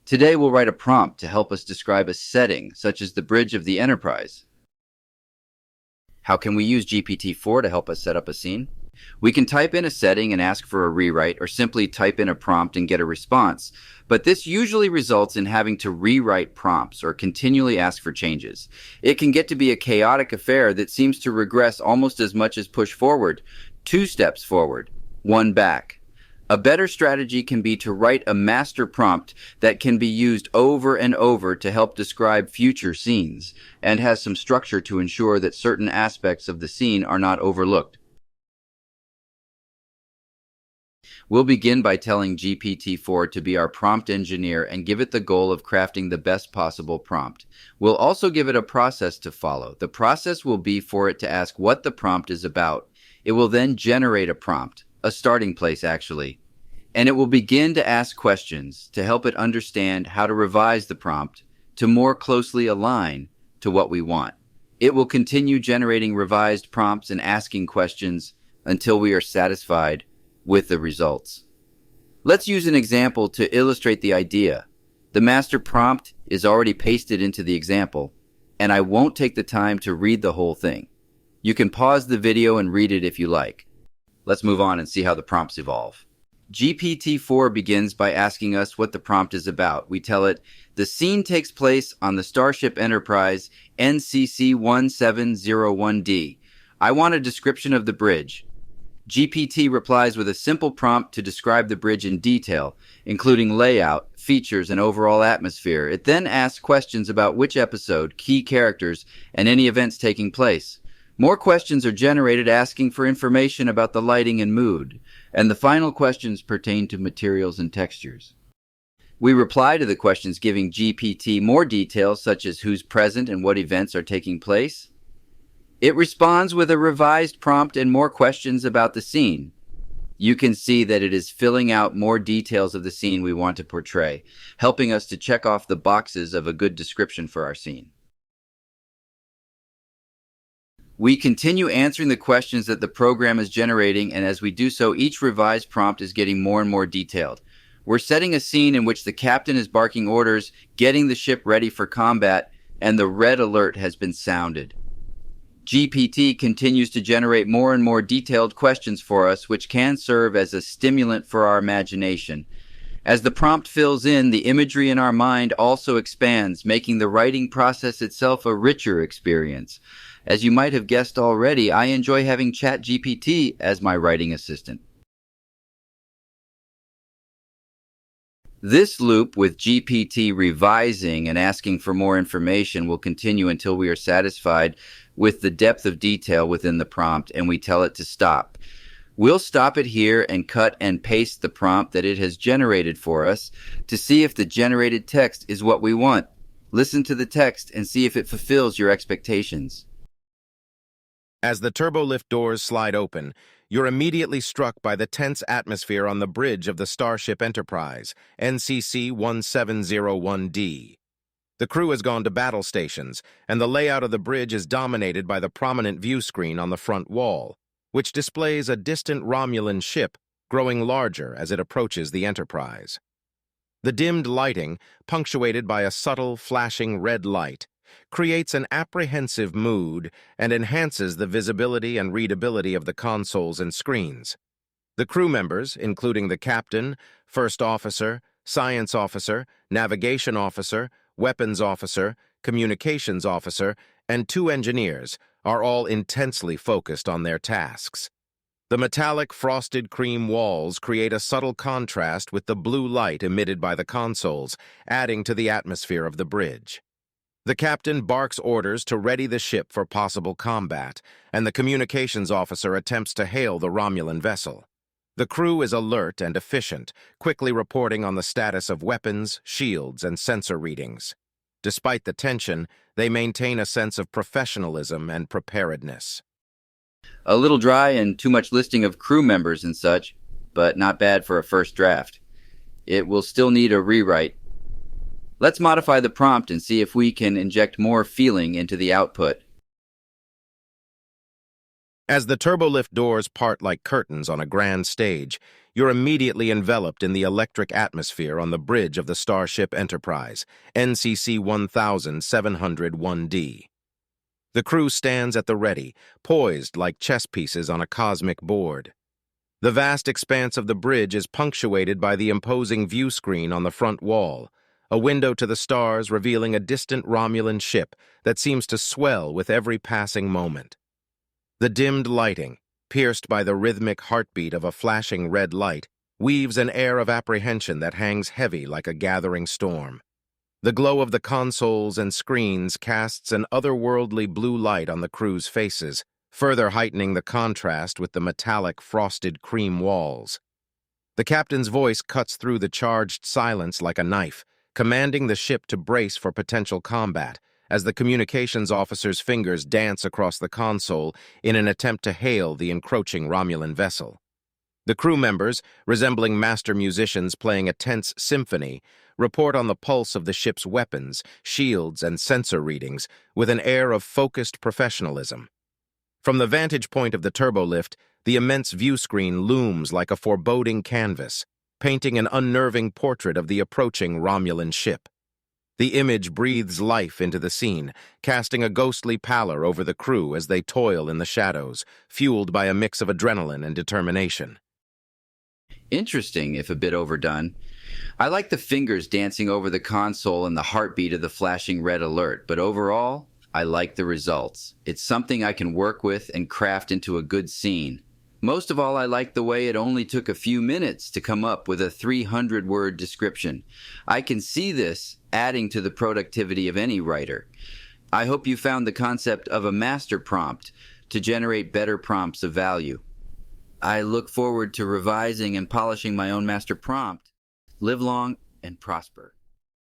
Today we'll write a prompt to help us describe a setting, such as the bridge of the Enterprise. How can we use GPT-4 to help us set up a scene? We can type in a setting and ask for a rewrite, or simply type in a prompt and get a response, but this usually results in having to rewrite prompts or continually ask for changes. It can get to be a chaotic affair that seems to regress almost as much as push forward. 2 steps forward, 1 back. A better strategy can be to write a master prompt that can be used over and over to help describe future scenes, and has some structure to ensure that certain aspects of the scene are not overlooked. We'll begin by telling GPT-4 to be our prompt engineer and give it the goal of crafting the best possible prompt. We'll also give it a process to follow. The process will be for it to ask what the prompt is about. It will then generate a prompt, a starting place actually, and it will begin to ask questions to help it understand how to revise the prompt to more closely align to what we want. It will continue generating revised prompts and asking questions until we are satisfied with the results. Let's use an example to illustrate the idea. The master prompt is already pasted into the example, and I won't take the time to read the whole thing. You can pause the video and read it if you like. Let's move on and see how the prompts evolve. GPT-4 begins by asking us what the prompt is about. We tell it, the scene takes place on the Starship Enterprise NCC 1701D. I want a description of the bridge. GPT replies with a simple prompt to describe the bridge in detail, including layout, features, and overall atmosphere. It then asks questions about which episode, key characters, and any events taking place. More questions are generated asking for information about the lighting and mood, and the final questions pertain to materials and textures. We reply to the questions giving GPT more details such as who's present and what events are taking place. It responds with a revised prompt and more questions about the scene. You can see that it is filling out more details of the scene we want to portray, helping us to check off the boxes of a good description for our scene. We continue answering the questions that the program is generating, and as we do so, each revised prompt is getting more and more detailed. We're setting a scene in which the captain is barking orders, getting the ship ready for combat, and the red alert has been sounded. GPT continues to generate more and more detailed questions for us, which can serve as a stimulant for our imagination. As the prompt fills in, the imagery in our mind also expands, making the writing process itself a richer experience. As you might have guessed already, I enjoy having ChatGPT as my writing assistant. This loop with GPT revising and asking for more information will continue until we are satisfied with the depth of detail within the prompt and we tell it to stop. We'll stop it here and cut and paste the prompt that it has generated for us to see if the generated text is what we want. Listen to the text and see if it fulfills your expectations. As the turbolift doors slide open, you're immediately struck by the tense atmosphere on the bridge of the Starship Enterprise, NCC 1701D. The crew has gone to battle stations, and the layout of the bridge is dominated by the prominent view screen on the front wall, which displays a distant Romulan ship growing larger as it approaches the Enterprise. The dimmed lighting, punctuated by a subtle, flashing red light, creates an apprehensive mood and enhances the visibility and readability of the consoles and screens. The crew members, including the captain, first officer, science officer, navigation officer, weapons officer, communications officer, and 2 engineers, are all intensely focused on their tasks. The metallic frosted cream walls create a subtle contrast with the blue light emitted by the consoles, adding to the atmosphere of the bridge. The captain barks orders to ready the ship for possible combat, and the communications officer attempts to hail the Romulan vessel. The crew is alert and efficient, quickly reporting on the status of weapons, shields, and sensor readings. Despite the tension, they maintain a sense of professionalism and preparedness. A little dry and too much listing of crew members and such, but not bad for a first draft. It will still need a rewrite. Let's modify the prompt and see if we can inject more feeling into the output. As the turbolift doors part like curtains on a grand stage, you're immediately enveloped in the electric atmosphere on the bridge of the Starship Enterprise, NCC 1701D. The crew stands at the ready, poised like chess pieces on a cosmic board. The vast expanse of the bridge is punctuated by the imposing view screen on the front wall, a window to the stars revealing a distant Romulan ship that seems to swell with every passing moment. The dimmed lighting, pierced by the rhythmic heartbeat of a flashing red light, weaves an air of apprehension that hangs heavy like a gathering storm. The glow of the consoles and screens casts an otherworldly blue light on the crew's faces, further heightening the contrast with the metallic, frosted cream walls. The captain's voice cuts through the charged silence like a knife, commanding the ship to brace for potential combat, as the communications officer's fingers dance across the console in an attempt to hail the encroaching Romulan vessel. The crew members, resembling master musicians playing a tense symphony, report on the pulse of the ship's weapons, shields, and sensor readings with an air of focused professionalism. From the vantage point of the turbolift, the immense view screen looms like a foreboding canvas, painting an unnerving portrait of the approaching Romulan ship. The image breathes life into the scene, casting a ghostly pallor over the crew as they toil in the shadows, fueled by a mix of adrenaline and determination. Interesting, if a bit overdone. I like the fingers dancing over the console and the heartbeat of the flashing red alert, but overall, I like the results. It's something I can work with and craft into a good scene. Most of all, I like the way it only took a few minutes to come up with a 300-word description. I can see this adding to the productivity of any writer. I hope you found the concept of a master prompt to generate better prompts of value. I look forward to revising and polishing my own master prompt. Live long and prosper.